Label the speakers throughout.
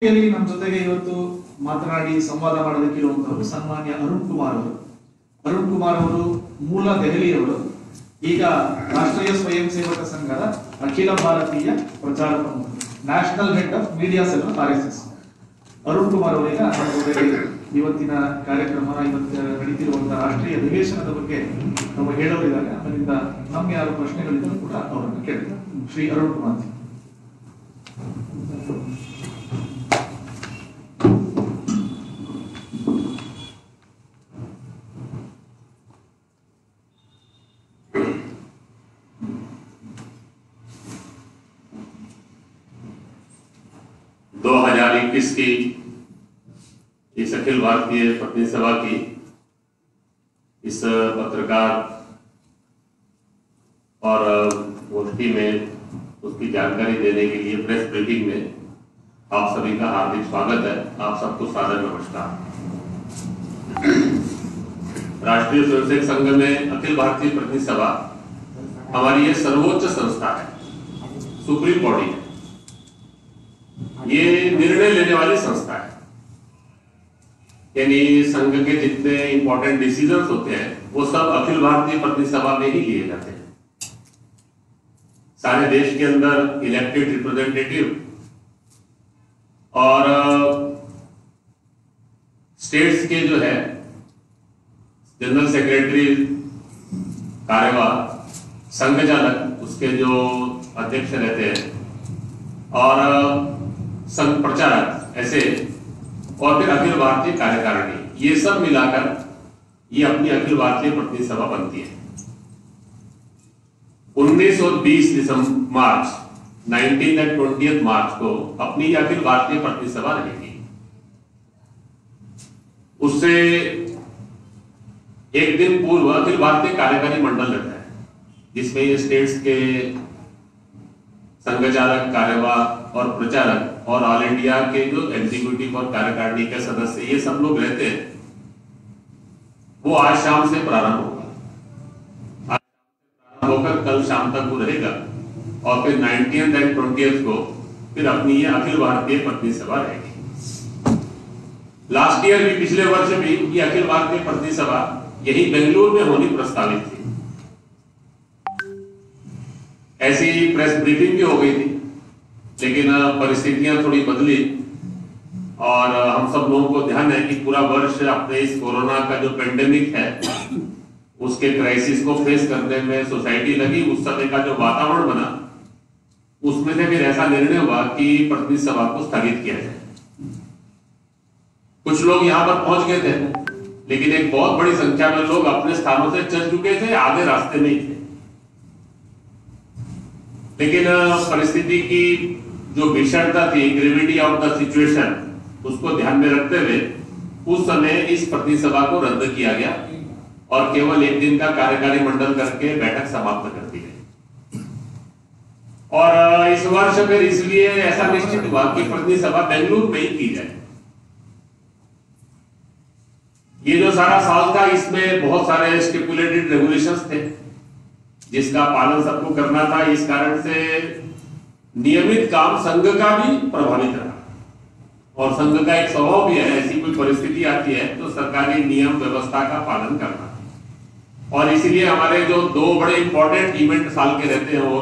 Speaker 1: ನಮ್ಮ ಜೊತೆಗೆ ಇವತ್ತು ಮಾತನಾಡಿ ಸಂವಾದ ಮಾಡೋದಕ್ಕಿರುವಂತವರು ಸನ್ಮಾನ್ಯ ಅರುಣ್ ಕುಮಾರ್ ಅವರು. ಅರುಣ್ ಕುಮಾರ್ ಅವರು ಮೂಲ ದೆಹಲಿಯವರು, ಈಗ ರಾಷ್ಟ್ರೀಯ ಸ್ವಯಂ ಸೇವಕ ಸಂಘದ ಅಖಿಲ ಭಾರತೀಯ ಪ್ರಚಾರ ಪ್ರಮುಖ, national head of media cell RSS. Arun Kumar ಅವರಿಗೆ ನಮ್ಮ ಜೊತೆಗೆ ಇವತ್ತಿನ ಕಾರ್ಯಕ್ರಮ, ಇವತ್ತು ನಡೀತಿರುವಂತಹ ರಾಷ್ಟ್ರೀಯ ಅಧಿವೇಶನದ ಬಗ್ಗೆ ನಾವು ಹೇಳೋರಿದ್ದಾರೆ. ಅದರಿಂದ ನಮ್ಗೆ ಯಾರು ಪ್ರಶ್ನೆಗಳಿದ್ದರೂ ಕೂಡ ಅವರನ್ನು ಕೇಳಿದ್ದಾರೆ. ಶ್ರೀ ಅರುಣ್ ಕುಮಾರ್.
Speaker 2: की इस अखिल भारतीय प्रतिनिधि सभा की इस पत्रकार और गोष्ठी में उसकी जानकारी देने के लिए प्रेस ब्रीफिंग में आप सभी का हार्दिक स्वागत है। आप सबको सादर नमस्कार। राष्ट्रीय स्वयंसेवक संघ में अखिल भारतीय प्रतिनिधि सभा हमारी ये सर्वोच्च संस्था है, सुप्रीम बॉडी है, ये निर्णय लेने वाली संस्था है। यानी संघ के जितने इंपॉर्टेंट डिसीजंस होते हैं वो सब अखिल भारतीय प्रतिनिधि सभा में ही लिए जाते हैं। सारे देश के अंदर इलेक्टेड रिप्रेजेंटेटिव और स्टेट्स के जो है जनरल सेक्रेटरी, कार्यवाह, संघ चालक, उसके जो अध्यक्ष रहते हैं, और संघ प्रचारक, ऐसे, और फिर अखिल भारतीय कार्यकारिणी, ये सब मिलाकर ये अपनी अखिल भारतीय प्रतिनिधि सभा बनती है। 19 और 20 मार्च 19 और 20 मार्च को अपनी अखिल भारतीय प्रतिनिधि सभा रहेगी। उससे एक दिन पूर्व अखिल भारतीय कार्यकारी मंडल रहता है, जिसमें ये स्टेट्स के संघ चालक, कार्यवाह और प्रचारक और ऑल इंडिया के जो एग्जीक्यूटिव और कार्यकारिणी के सदस्य, ये सब लोग रहते हैं। वो आज शाम से प्रारंभ होगा, आज प्रारंभ होकर कल शाम तक वो रहेगा, और फिर 19 और 20 को फिर अपनी ये अखिल भारतीय प्रतिनिधि सभा रहेगी। लास्ट ईयर भी, पिछले वर्ष भी ये अखिल भारतीय प्रतिनिधि सभा यही बेंगलुरु में होनी प्रस्तावित थी। ऐसी प्रेस ब्रीफिंग भी हो गई थी, लेकिन परिस्थितियां थोड़ी बदली और हम सब लोगों को ध्यान है कि पूरा वर्ष अपने इस कोरोना का जो पेंडेमिक है उसके क्राइसिस को फेस करने में सोसाइटी लगी। उस समय का जो वातावरण बना, उसमें से फिर ऐसा निर्णय हुआ कि प्रतिनिधि सभा को स्थगित किया जाए। कुछ लोग यहाँ पर पहुंच गए थे, लेकिन एक बहुत बड़ी संख्या में लोग अपने स्थानों से चल चुके थे, आधे रास्ते में ही थे। लेकिन परिस्थिति की जो भीषणता थी, ग्रेविटी ऑफ द सिचुएशन, उसको ध्यान में रखते हुए उस समय इस प्रतिनिधि सभा को रद्द किया गया और केवल एक दिन का कार्यकारी मंडल करके बैठक समाप्त कर दी गई। और इस वर्ष फिर इसलिए ऐसा निश्चित हुआ कि प्रतिनिधि सभा बेंगलुरु में ही की जाए। ये जो सारा साल था, इसमें बहुत सारे स्टिपुलेटेड रेगुलेशंस थे जिसका पालन सबको करना था। इस कारण से नियमित काम संघ का भी प्रभावित रहा, और संघ का एक स्वभाव भी है, ऐसी कोई परिस्थिति आती है तो सरकारी नियम व्यवस्था का पालन करना। और इसीलिए हमारे जो दो बड़े इंपॉर्टेंट इवेंट साल के रहते हैं, और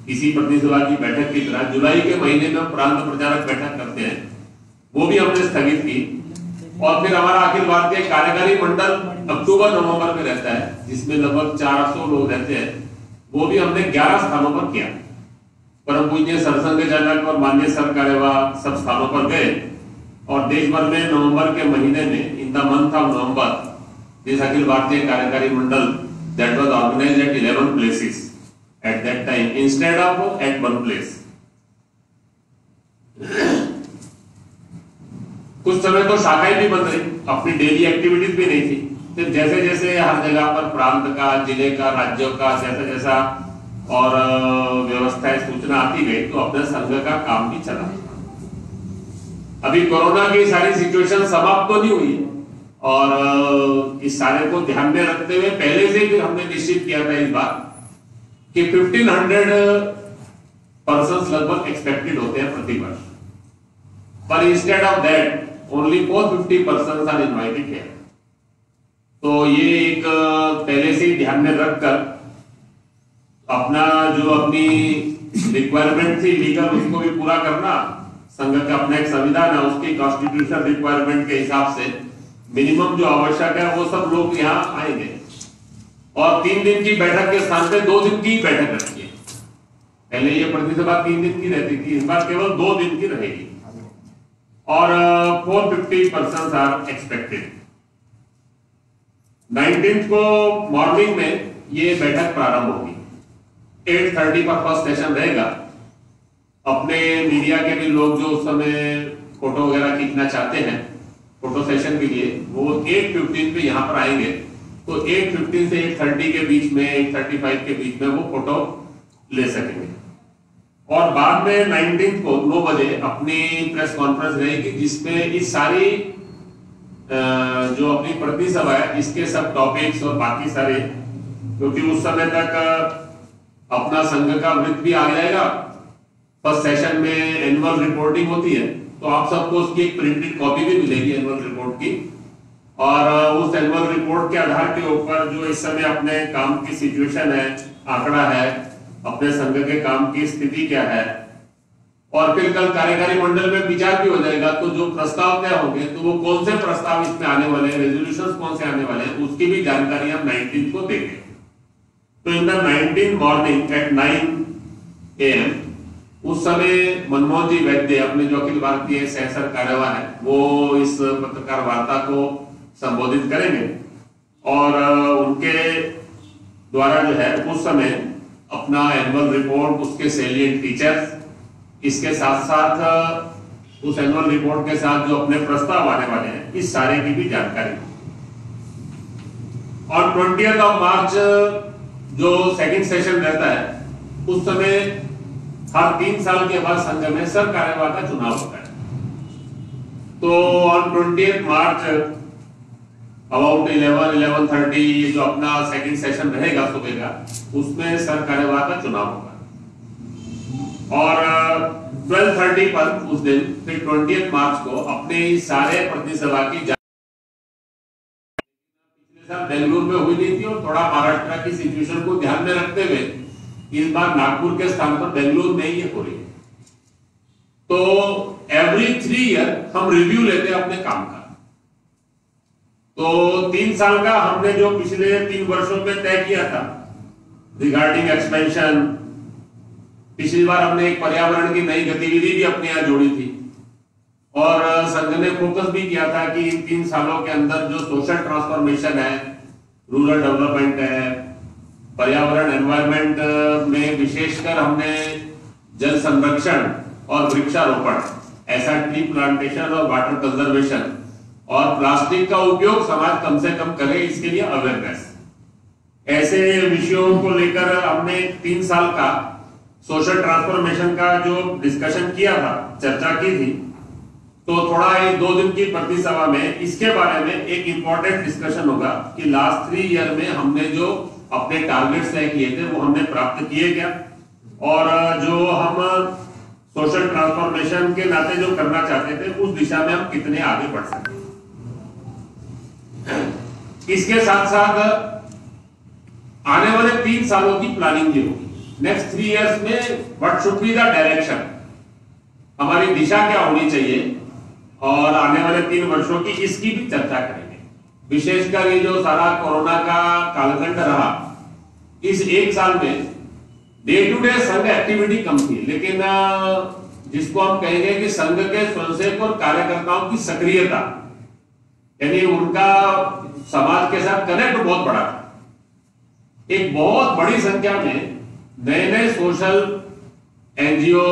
Speaker 2: इसी प्रतिनिधि सभा की बैठक की तरह जुलाई के महीने में प्रांत प्रचारक बैठक करते हैं, वो भी हमने स्थगित की। और फिर हमारा अखिल भारतीय कार्यकारी मंडल अक्टूबर नवंबर में रहता है, जिसमें लगभग 400 लोग रहते हैं, वो भी हमने 11 स्थानों पर किया। परम पूज्य सरसंघ चालक और माननीय सर कार्यवाह सब स्थानों पर गए, और देश भर में नवंबर के महीने में, in the month of November, this Akhil Bharatiya Karyakari Mandal that was organized at 11 places at that time instead of at one place. कुछ समय तो शाखाएं भी बंद रही, अपनी डेली एक्टिविटीज भी नहीं थी। फिर जैसे जैसे हर जगह पर प्रांत का, जिले का, राज्यों का जैसा जैसा और व्यवस्थाएं, सूचना आती गई, तो अपने संघ का काम भी चला। अभी कोरोना की सारी सिचुएशन समाप्त तो नहीं हुई, और इस सारे को ध्यान में रखते हुए पहले से फिर हमने निश्चित किया था इस बार कि 1500 पर्सन्स लगभग एक्सपेक्टेड होते हैं प्रति वर्ष। पर instead of that only 450 person are invited here. तो ये एक पहले से ही ध्यान में रखकर अपना जो अपनी रिक्वायरमेंट थी लीगल, उसको भी पूरा करना। संघ का अपना एक संविधान है, उसकी कॉन्स्टिट्यूशन रिक्वायरमेंट के हिसाब से मिनिमम जो आवश्यक है वो सब लोग यहाँ आएंगे। और 3 दिन की बैठक के स्थान पे 2 दिन की बैठक रखी है। पहले ये प्रतिसभा 3 दिन की रहती थी, इस बार केवल 2 दिन की रहेगी। और 450 पर्सन आर एक्सपेक्टेड। 19 को मॉर्निंग में ये बैठक प्रारंभ होगी। 8:30 पर फर्स्ट सेशन रहेगा। अपने मीडिया के भी लोग जो उस समय फोटो वगैरह खींचना चाहते हैं फोटो सेशन के लिए, वो 8:15 पे यहाँ पर आएंगे। तो 8:15 से 8:30 के बीच में, 8:35 के बीच में वो फोटो ले सकेंगे। और बाद में 19 को 9 बजे अपनी प्रेस कॉन्फ्रेंस रहेगी, जिसमें इस सारी जो अपनी प्रतिसभा है इसके सब टॉपिक्स और बाकी सारे, क्योंकि उस समय तक अपना संघ का वृत्त भी आ जाएगा। फर्स्ट सेशन में एनुअल रिपोर्टिंग होती है, तो आप सबको उसकी एक प्रिंटेड कॉपी भी मिलेगी एनुअल रिपोर्ट की। और उस एनुअल रिपोर्ट के आधार के ऊपर जो इस समय अपने काम की सिचुएशन है, आंकड़ा है, अपने संघ के काम की स्थिति क्या है, और फिर कल कार्यकारी मंडल में विचार भी हो जाएगा। तो जो प्रस्ताव तय होंगे तो वो कौन से प्रस्ताव इसमें आने वाले हैं, रेजोल्यूशंस कौन से आने वाले हैं, उसकी भी जानकारी हम 19 को देंगे। तो in the 19 morning at 9 AM उस समय मनमोहन जी वैद्य अपने जो अखिल भारतीय सहसर कार्यवाह है वो इस पत्रकार वार्ता को संबोधित करेंगे। और उनके द्वारा जो है उस समय अपना एनुअल रिपोर्ट, उसके सैलिएंट फीचर्स, इसके साथ साथ उस एनुअल रिपोर्ट के साथ जो अपने प्रस्ताव आने वाले हैं, इस सारे की भी जानकारी। और 20 मार्च जो सेकंड सेशन रहता है, उस समय हर 3 साल के बाद संघ में सर कार्यवाह का चुनाव होता है। तो ऑन 20 मार्च अबाउट 11:30 जो अपना सेकंड सेशन रहेगा सुबह का, उसमें सर कार्यवाह का चुनाव होगा। और 12:30 पर उस दिन फिर 20 मार्च को अपने सारे प्रतिसभा की बेंगलुरु में हुई नहीं थी, और थोड़ा महाराष्ट्र की सिचुएशन को ध्यान में रखते हुए इस बार नागपुर के स्थान पर बेंगलुरु में ही हो रही है। तो एवरी 3 ईयर हम रिव्यू लेते हैं अपने काम का। तो 3 साल का हमने जो पिछले 3 वर्षों में तय किया था रिगार्डिंग एक्सपेंशन, पिछली बार हमने एक पर्यावरण की नई गतिविधि भी अपने यहाँ जोड़ी थी। और संघ ने फोकस भी किया था कि इन 3 सालों के अंदर जो सोशल ट्रांसफॉर्मेशन है, रूरल डेवलपमेंट है, पर्यावरण एनवायरमेंट में विशेषकर हमने जल संरक्षण और वृक्षारोपण, ऐसा ट्री प्लांटेशन और वाटर कंजर्वेशन, और प्लास्टिक का उपयोग समाज कम से कम करे, इसके लिए अवेयरनेस, ऐसे विषयों को लेकर हमने 3 साल का सोशल ट्रांसफॉर्मेशन का जो डिस्कशन किया था, चर्चा की थी। तो थोड़ा 2 दिन की प्रतिसभा में इसके बारे में एक इंपॉर्टेंट डिस्कशन होगा कि लास्ट 3 ईयर में हमने जो अपने टारगेट्स तय किए थे वो हमने प्राप्त किए क्या, और जो हम सोशल ट्रांसफॉर्मेशन के नाते जो करना चाहते थे उस दिशा में हम कितने आगे बढ़ सकते। इसके साथ साथ आने वाले 3 सालों की प्लानिंग भी होगी। नेक्स्ट 3 इयर्स में what should be the direction, हमारी दिशा क्या होनी चाहिए, और आने वाले 3 वर्षों की इसकी भी चर्चा करेंगे। विशेषकर ये जो सारा कोरोना का कालखंड रहा, इस 1 साल में डे टू डे संघ एक्टिविटी कम थी, लेकिन जिसको हम कहेंगे कि संघ के स्वयंसेवक और कार्यकर्ताओं की सक्रियता, यानी उनका समाज के साथ कनेक्ट बहुत बड़ा था। एक बहुत बड़ी संख्या में नए नए सोशल एनजीओ,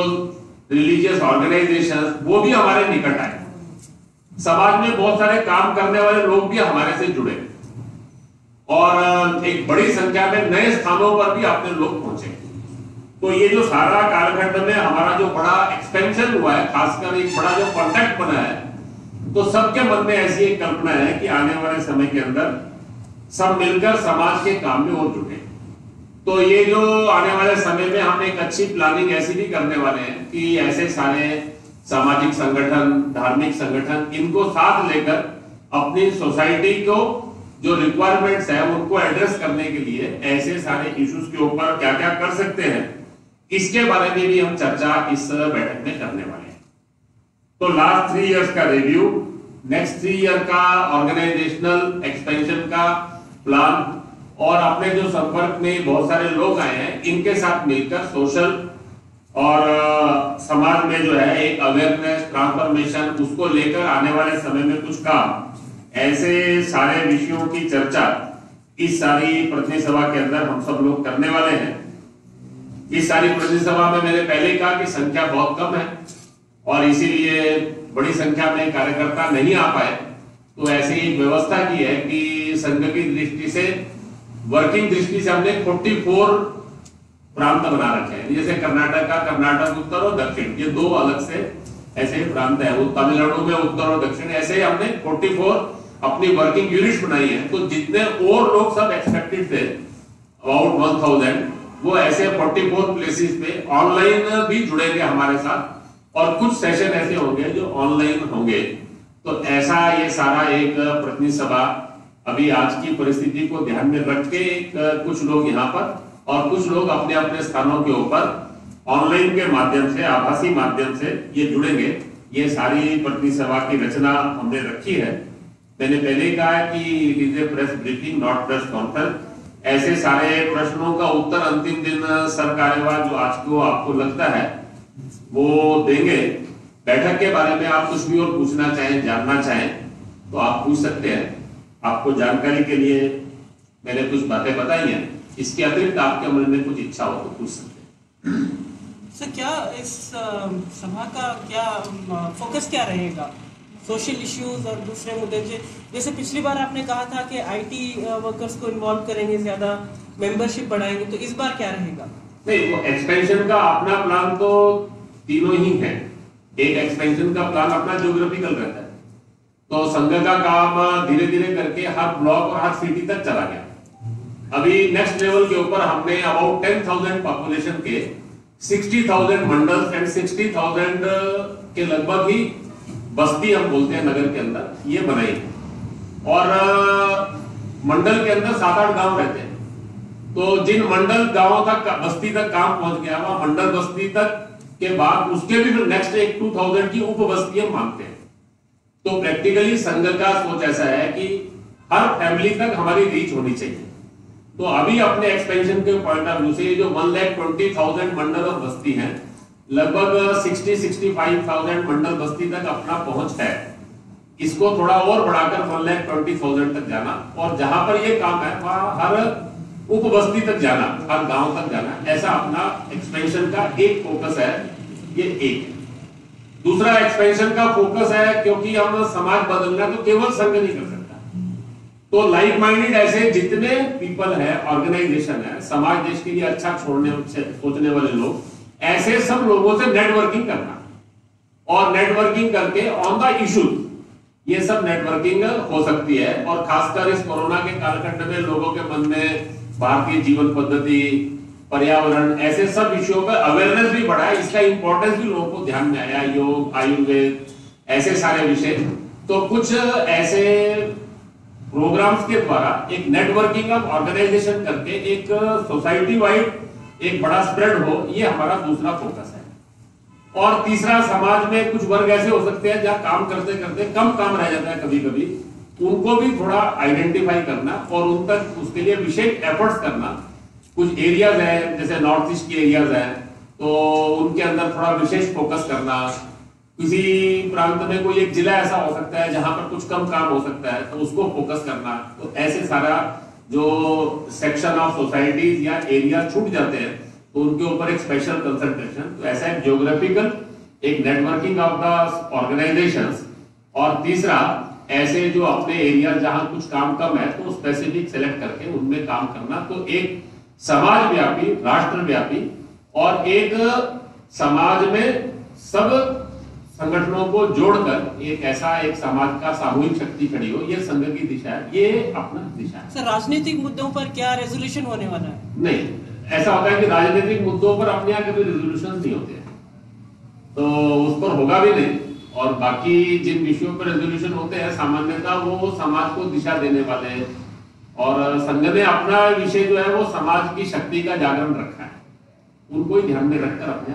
Speaker 2: रिलीजियस ऑर्गेनाइजेशन, वो भी हमारे निकट आए। समाज में बहुत सारे काम करने वाले लोग भी हमारे से जुड़े, और एक बड़ी संख्या में नए स्थानों पर भी अपने लोग पहुंचे। तो ये जो सारा कालखंड में हमारा जो बड़ा एक्सपेंशन हुआ है, खासकर एक बड़ा जो कॉन्टैक्ट बना है, तो सबके मन में ऐसी एक कल्पना है कि आने वाले समय के अंदर सब मिलकर समाज के काम में और जुटे। तो ये जो आने वाले समय में हम एक अच्छी प्लानिंग ऐसी भी करने वाले हैं कि ऐसे सारे सामाजिक संगठन, धार्मिक संगठन, इनको साथ लेकर अपनी सोसाइटी को जो रिक्वायरमेंट्स है उनको एड्रेस करने के लिए ऐसे सारे इश्यूज के ऊपर क्या क्या कर सकते हैं, इसके बारे में भी हम चर्चा इस बैठक में करने वाले हैं। तो लास्ट 3 इयर्स का रिव्यू, नेक्स्ट 3 ईयर का ऑर्गेनाइजेशनल एक्सपेंशन का प्लान, और अपने जो संपर्क में बहुत सारे लोग आए हैं इनके साथ मिलकर सोशल और समाज में जो है एक अवेयरनेस ट्रांसफॉर्मेशन, उसको लेकर आने वाले समय में कुछ काम, ऐसे सारे विषयों की चर्चा इस सारी प्रतिनिधि सभा के अंदर हम सब लोग करने वाले हैं। इस सारी प्रतिनिधि सभा में मैंने पहले कहा कि संख्या बहुत कम है और इसीलिए बड़ी संख्या में कार्यकर्ता नहीं आ पाए, तो ऐसी व्यवस्था की है कि संघ की दृष्टि से, वर्किंग दृष्टि से हमने 44 प्रांत बना रखे हैं। जैसे कर्नाटक उत्तर और दक्षिण, ये 2 अलग से ऐसे प्रांत है। वो तमिलनाडु में उत्तर और दक्षिण, ऐसे हमने 44 अपनी वर्किंग यूनिट्स बनाई है। तो जितने और लोग सब एक्सपेक्टेड थे अबाउट 1000, वो ऐसे 44 प्लेसेस पे ऑनलाइन भी जुड़ेंगे हमारे साथ, और कुछ सेशन ऐसे होंगे जो ऑनलाइन होंगे। तो ऐसा ये सारा एक प्रतिनिधि सभा अभी आज की परिस्थिति को ध्यान में रख के कुछ लोग यहाँ पर और कुछ लोग अपने अपने स्थानों के ऊपर ऑनलाइन के माध्यम से, आभासी माध्यम से ये जुड़ेंगे। ये सारी प्रतिनिधि सभा की रचना हमने रखी है। मैंने पहले कहा कि it is a press briefing not press conference. ऐसे सारे प्रश्नों का उत्तर अंतिम दिन सर कार्यवाह जो आज को आपको लगता है वो देंगे। बैठक के बारे में आप कुछ भी और पूछना चाहें, जानना चाहें तो आप पूछ सकते हैं। आपको जानकारी के लिए मैंने कुछ बातें बताई हैं, इसके अतिरिक्त आपके मन में कुछ इच्छा हो तो पूछ सकते हैं।
Speaker 3: सर, क्या इस सभा का क्या फोकस क्या रहेगा? सोशल इश्यूज और दूसरे मुद्दे, जैसे पिछली बार आपने कहा था कि आईटी वर्कर्स को इन्वॉल्व करेंगे, ज्यादा मेंबरशिप बढ़ाएंगे, तो इस बार क्या रहेगा?
Speaker 2: नहीं, वो एक्सपेंशन का अपना प्लान तो तीनों ही है। एक एक्सपेंशन का प्लान अपना ज्योग्राफिकल रहता है, तो संघ का काम धीरे धीरे करके हर ब्लॉक और हर सिटी तक चला गया। अभी नेक्स्ट लेवल के ऊपर हमने अबाउट 10,000 पॉपुलेशन के 60,000 मंडल एंड 60,000 के लगभग ही बस्ती हम बोलते हैं नगर के अंदर, ये बनाई। और मंडल के अंदर 7-8 गांव रहते हैं, तो जिन मंडल गांवों तक, बस्ती तक काम पहुंच गया, वहां मंडल बस्ती तक के बाद उसके भी नेक्स्ट एक 2000 की उप बस्ती हम मांगते हैं। तो प्रैक्टिकली संघ का सोच ऐसा है कि हर फैमिली तक हमारी रीच होनी चाहिए। तो अभी अपने एक्सपेंशन के पॉइंट ऑफ व्यू से ये जो 1,20,000 मंडल और बस्ती हैं, लगभग 60-65,000 मंडल बस्ती तक अपना पहुंच है। इसको थोड़ा और बढ़ाकर 1,20,000 तक जाना, और जहां पर ये काम है वहां हर उप बस्ती तक जाना, हर गांव तक जाना, ऐसा अपना एक्सपेंशन का एक फोकस है। ये एक दूसरा एक्सपेंशन का फोकस है, क्योंकि हम समाज बदलना तो केवल संघ नहीं कर सकता, तो लाइक माइंडेड ऐसे जितने पीपल है, ऑर्गेनाइजेशन है, समाज देश के लिए अच्छा सोचने वाले लोग, ऐसे सब लोगों से नेटवर्किंग करना, और नेटवर्किंग करके ऑन द इशू, ये सब नेटवर्किंग हो सकती है। और खासकर इस कोरोना के कालखंड में लोगों के मन में भारतीय जीवन पद्धति, पर्यावरण, ऐसे सब विषयों पर अवेयरनेस भी बढ़ा है। इसका इंपॉर्टेंस भी लोगों को ध्यान में आया, योग, आयुर्वेद, ऐसे सारे विषय। तो कुछ ऐसे प्रोग्राम्स के द्वारा एक नेटवर्किंग ऑफ ऑर्गेनाइजेशन करके एक सोसाइटी वाइड एक बड़ा स्प्रेड हो, ये हमारा दूसरा फोकस है। और तीसरा, समाज में कुछ वर्ग ऐसे हो सकते हैं जहां काम करते करते कम काम रह जाता है कभी कभी, उनको भी थोड़ा आइडेंटिफाई करना और उन तक उसके लिए विशेष एफर्ट्स करना। कुछ एरियाज है, जैसे नॉर्थ ईस्ट के एरियाज हैं, तो उनके अंदर थोड़ा विशेष फोकस करना। किसी प्रांत में कोई एक जिला ऐसा हो सकता है जहां पर कुछ कम काम हो सकता है, तो उसको फोकस करना। तो ऐसे सारा जो सेक्शन ऑफ सोसाइटीज या एरिया छूट जाते हैं, तो उनके ऊपर एक स्पेशल कंसंट्रेशन। तो ऐसा एक ज्योग्राफिकल, एक नेटवर्किंग ऑफ द ऑर्गेनाइजेशंस, और तीसरा ऐसे जो अपने एरिया जहां कुछ काम कम है तो स्पेसिफिक सेलेक्ट करके उनमें काम करना। तो एक समाज व्यापी, राष्ट्र व्यापी, और एक समाज में सब संगठनों को जोड़कर एक ऐसा एक समाज का सामूहिक शक्ति खड़ी हो, ये संघ की दिशा है, ये अपना दिशा है।
Speaker 3: सर, राजनीतिक मुद्दों पर क्या रेजोल्यूशन होने वाला है?
Speaker 2: नहीं, ऐसा होता है कि राजनीतिक मुद्दों पर अपने यहाँ कभी रेजोल्यूशन नहीं होते हैं। तो उस पर होगा भी नहीं। और बाकी जिन विषयों पर रेजोल्यूशन होते हैं सामान्यतः वो समाज को दिशा देने वाले हैं, और संघ ने अपना विषय जो है वो समाज की शक्ति का जागरण रखा है, उनको ही ध्यान में रखकर अपने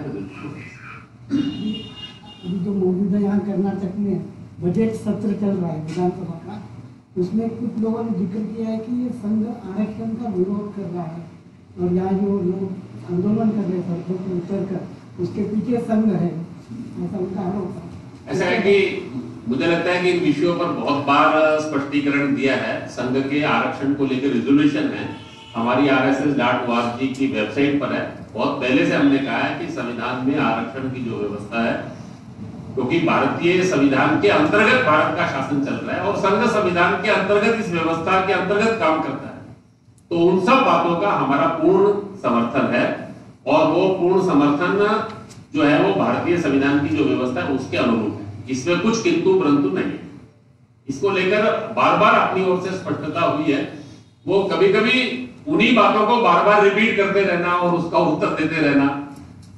Speaker 4: अभी जो मौजूदा यहाँ कर्नाटक में बजट सत्र चल रहा है विधानसभा का, उसमें कुछ लोगों ने जिक्र किया है कि ये संघ आरक्षण का विरोध कर रहा है, और यहाँ जो लोग आंदोलन कर रहे हैं सड़कों पर उतर कर, उसके पीछे संघ है, ऐसा उनका आरोप है।
Speaker 2: ऐसा है कि मुझे लगता है कि इन विषयों पर बहुत बार स्पष्टीकरण दिया है। संघ के आरक्षण को लेकर रिजोल्यूशन है, हमारी rss.org की वेबसाइट पर है। बहुत पहले से हमने कहा है कि संविधान में आरक्षण की जो व्यवस्था है, क्योंकि भारतीय संविधान के अंतर्गत भारत का शासन चल रहा है और संघ संविधान के अंतर्गत इस व्यवस्था के अंतर्गत काम करता है, तो उन सब बातों का हमारा पूर्ण समर्थन है। और वो पूर्ण समर्थन जो है वो भारतीय संविधान की जो व्यवस्था है उसके अनुरूप है, इसमें कुछ किंतु परंतु नहीं है। इसको लेकर बार बार अपनी ओर से स्पष्टता हुई है। वो कभी कभी उन्हीं बातों को बार बार रिपीट करते रहना और उसका उत्तर देते रहना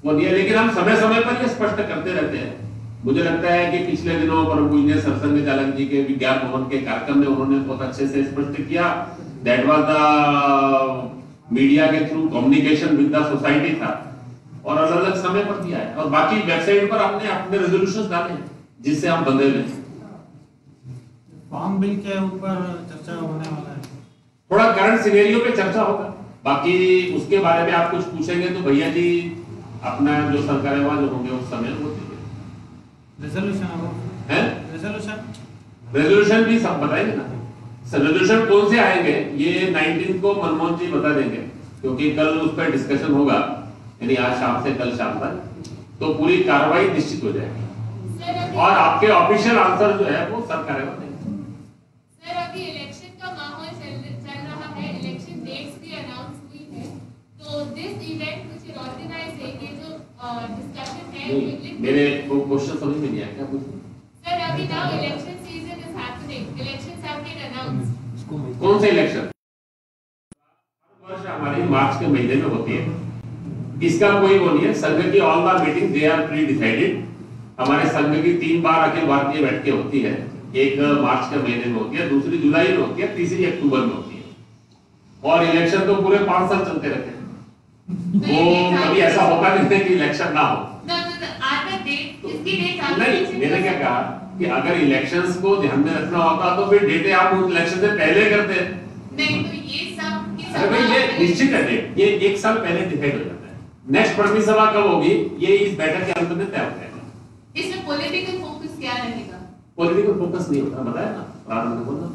Speaker 2: वो नहीं है, लेकिन हम समय समय पर ये स्पष्ट करते रहते हैं। मुझे लगता है कि पिछले दिनों परम पूज्य सरसंघ चालक जी के विज्ञान भवन के कार्यक्रम में उन्होंने बहुत अच्छे से स्पष्ट किया। दैट वाज द मीडिया के through communication with the society था, और अलग अलग समय पर दिया है। और बाकी वेबसाइट पर हमने अपने रेजोल्यूशंस डाले हैं जिससे हम बंधे हुए हैं।
Speaker 5: फार्म बिल के ऊपर चर्चा होने वाला है,
Speaker 2: थोड़ा करंट सिनेरियो पे चर्चा होगा, बाकी उसके बारे में आप कुछ पूछेंगे तो भैया जी अपना जो सरकारेवा जो होंगे उस समय वो देंगे। रेजोल्यूशन भी सब बताएंगे ना। रेजोल्यूशन कौन से आएंगे ये 19 को मनमोहन जी बता देंगे, क्योंकि कल उस पर डिस्कशन होगा, यानी आज शाम से कल शाम तक, तो पूरी कार्रवाई निश्चित हो जाएगी और आपके ऑफिशियल आंसर जो है वो सरकारेवा देंगे।
Speaker 6: सर, अभी इलेक्शन का माहौल चल रहा है, इलेक्शन डेट्स भी अनाउंस हुई है, तो this event which is organised है, ये जो डिस्कशन है,
Speaker 2: मेरे को क्वेश्चन समझ में नहीं आया क्या पूछे?
Speaker 6: सर, अभी now election season is happening, elections have been announced.
Speaker 2: कौन से इलेक्शन? हर वर्ष हमारी मार्च के महीने में होती है, इसका कोई वो नहीं है। संघ की all the meeting they are pre decided. हमारे संघ की 3 बार अखिल भारतीय बैठकें होती है, एक मार्च के महीने में होती है, दूसरी जुलाई में होती है, तीसरी अक्टूबर में होती है, और इलेक्शन तो पूरे 5 साल चलते रहते हैं। वो कभी ऐसा होता नहीं है कि इलेक्शन ना हो। नहीं, मैंने क्या कहा कि अगर इलेक्शंस को ध्यान में रखना होता तो फिर डेटें आप उस इलेक्शन से पहले करते हैं।
Speaker 6: नहीं, तो ये सब
Speaker 2: अरे भाई ये निश्चित है डेट, ये 1 साल पहले डिसाइड हो जाता है। नेक्स्ट पटनी सभा कब होगी ये इस बैठक के अंत में तय हो जाएगा।
Speaker 6: इसमें पॉलिटिकल फोकस क्या रहेगा?
Speaker 2: पॉलिटिकल फोकस नहीं होता, बताया ना प्रारंभ में बोला।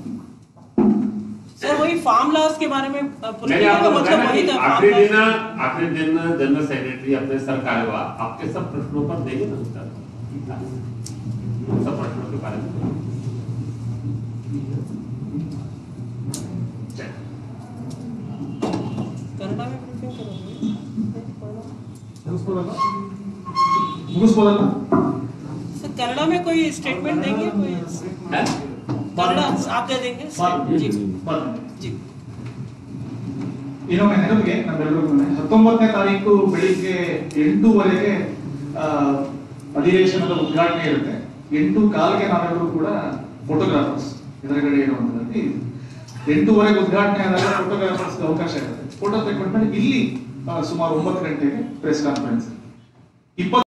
Speaker 3: सर वही फार्म लॉस के बारे में
Speaker 2: मैंने आपको बताया ना कि आखिरी दिन जनरल सेक्रेटरी अपने सरकारेवा आपके सब प्रश्नों पर देंगे ना उत्तर, सब प्रश्नों के बारे में।
Speaker 3: कन्नड़ा में ब्रीफिंग करोगे?
Speaker 1: ಮುಗಿಸ್ಬೋದಲ್ಲ?
Speaker 3: सर कन्नड़ा में कोई स्टेटमेंट देंगे? कोई कन्नड़ा आप दे देंगे? जी जी।
Speaker 1: ಇನ್ನೊಮ್ಮೆ ನೆನಪಿಗೆ ನಮ್ಮೆಲ್ಲರಿಗೂ 19ನೇ ತಾರೀಕು ಬೆಳಿಗ್ಗೆ 8:30ಗೆ ಅಧಿವೇಶನದ ಉದ್ಘಾಟನೆ ಇರುತ್ತೆ. 8:15ಗೆ ನಾವೆಲ್ಲರೂ ಕೂಡ ಫೋಟೋಗ್ರಾಫರ್ಸ್ ಎದುರುಗಡೆ ಇರುವಂತದ್ದು 8:30ಗೆ ಉದ್ಘಾಟನೆ ಆದಾಗ ಫೋಟೋಗ್ರಾಫರ್ಸ್ ಅವಕಾಶ ಇರುತ್ತೆ. ಫೋಟೋ ತೆಗೆದುಕೊಂಡು ಇಲ್ಲಿ ಸುಮಾರು 9 ಗಂಟೆಗೆ ಪ್ರೆಸ್ ಕಾನ್ಫರೆನ್ಸ್